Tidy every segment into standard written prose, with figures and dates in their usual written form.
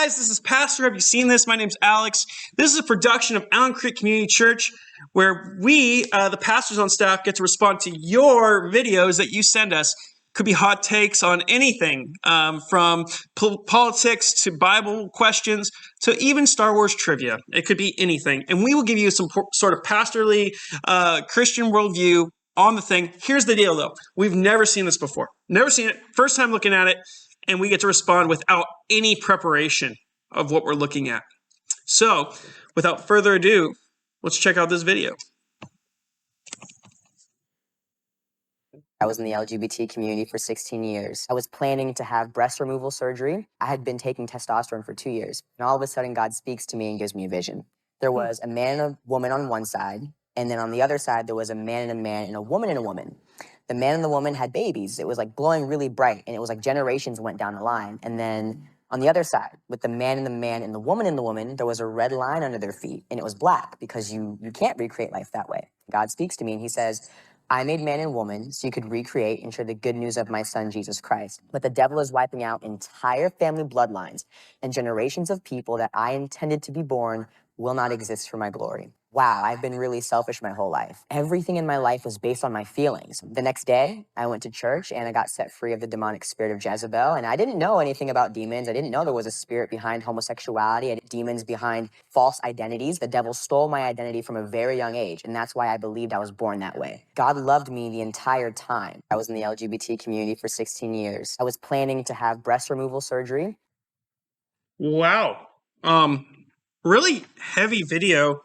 guys, this is Pastor. Have you seen this? My name's Alex. This is a production of Allen Creek Community Church where we, the pastors on staff, get to respond to your videos that you send us. Could be hot takes on anything, from politics to Bible questions to even Star Wars trivia. It could be anything. And we will give you some sort of pastorally Christian worldview on the thing. Here's the deal, though. We've never seen this before. Never seen it. First time looking at it. And we get to respond without any preparation of what we're looking at. So, without further ado, let's check out this video. I was in the LGBT community for 16 years. I was planning to have breast removal surgery. I had been taking testosterone for 2 years. And all of a sudden, God speaks to me and gives me a vision. There was a man and a woman on one side. And then on the other side, there was a man and a woman and a woman. The man and the woman had babies. It was like glowing really bright. And it was like generations went down the line. And then on the other side, with the man and the woman, there was a red line under their feet. And it was black because you can't recreate life that way. God speaks to me and he says, I made man and woman so you could recreate and share the good news of my son, Jesus Christ. But the devil is wiping out entire family bloodlines, and generations of people that I intended to be born will not exist for my glory. Wow, I've been really selfish my whole life. Everything in my life was based on my feelings. The next day, I went to church and I got set free of the demonic spirit of Jezebel. And I didn't know anything about demons. I didn't know there was a spirit behind homosexuality and demons behind false identities. The devil stole my identity from a very young age. And that's why I believed I was born that way. God loved me the entire time. I was in the LGBT community for 16 years. I was planning to have breast removal surgery. Wow. Really heavy video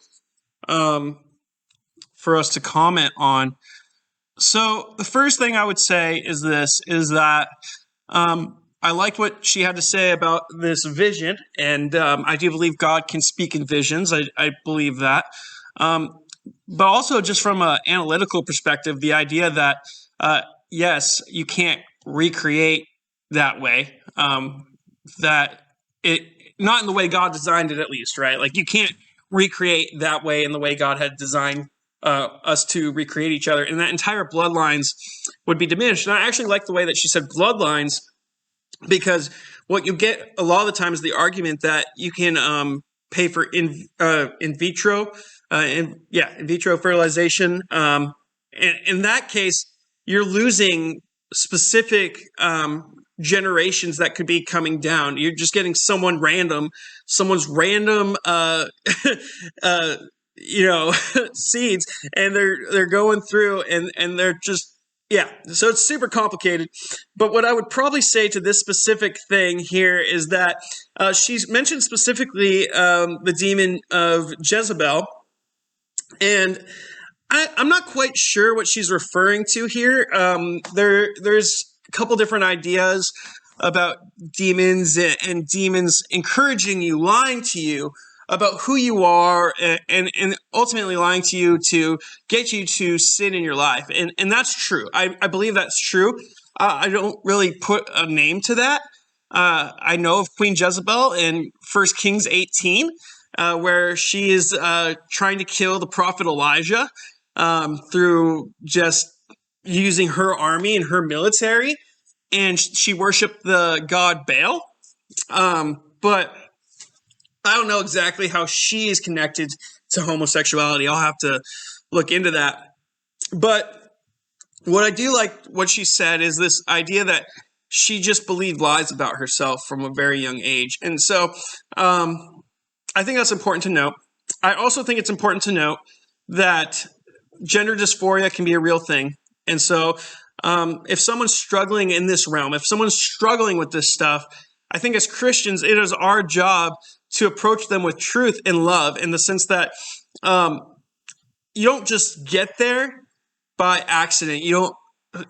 for us to comment on. So the first thing I would say is that I liked what she had to say about this vision, and I do believe God can speak in visions. I believe that. But also just from an analytical perspective, the idea that, yes, you can't recreate that way, that it, not in the way God designed it at least, right? Like you can't recreate that way in the way God had designed us to recreate each other, and that entire bloodlines would be diminished. And I actually like the way that she said bloodlines, because what you get a lot of the time is the argument that you can pay for in vitro fertilization. And in that case, you're losing specific generations that could be coming down. You're just getting someone's random seeds, and they're going through and they're just, yeah. So it's super complicated. But what I would probably say to this specific thing here is that she's mentioned specifically the demon of Jezebel, and I'm not quite sure what she's referring to here. There's a couple different ideas about demons and demons encouraging you, lying to you about who you are, and ultimately lying to you to get you to sin in your life. And that's true. I believe that's true. I don't really put a name to that. I know of Queen Jezebel in 1 Kings 18, where she is trying to kill the prophet Elijah through just using her army and her military, and she worshipped the god Baal. But I don't know exactly how she is connected to homosexuality. I'll have to look into that. But what I do like what she said is this idea that she just believed lies about herself from a very young age. And so I think that's important to note. I also think it's important to note that gender dysphoria can be a real thing. And so if someone's struggling in this realm, if someone's struggling with this stuff, I think as Christians, it is our job to approach them with truth and love, in the sense that you don't just get there by accident.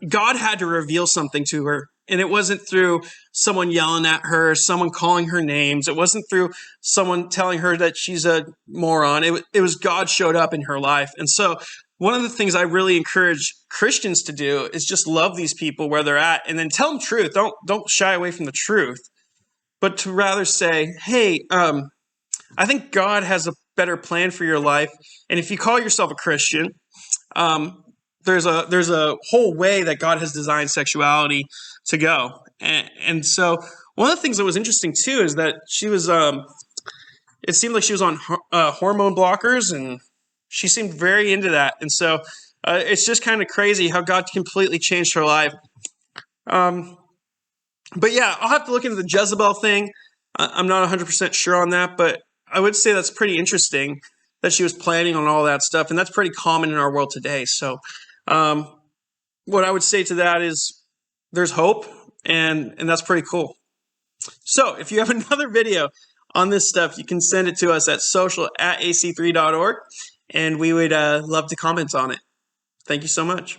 God had to reveal something to her, and it wasn't through someone yelling at her, someone calling her names. It wasn't through someone telling her that she's a moron. It was God showed up in her life. And so one of the things I really encourage Christians to do is just love these people where they're at, and then tell them truth. Don't shy away from the truth, but to rather say, hey, I think God has a better plan for your life. And if you call yourself a Christian, there's a whole way that God has designed sexuality to go. And so One of the things that was interesting too is that she was. It seemed like she was on hormone blockers, and she seemed very into that. And so it's just kind of crazy how God completely changed her life. But yeah, I'll have to look into the Jezebel thing. I'm not 100% sure on that, but I would say that's pretty interesting that she was planning on all that stuff, and that's pretty common in our world today. So, what I would say to that is there's hope, and that's pretty cool. So, if you have another video on this stuff, you can send it to us at social@ac3.org, and we would love to comment on it. Thank you so much.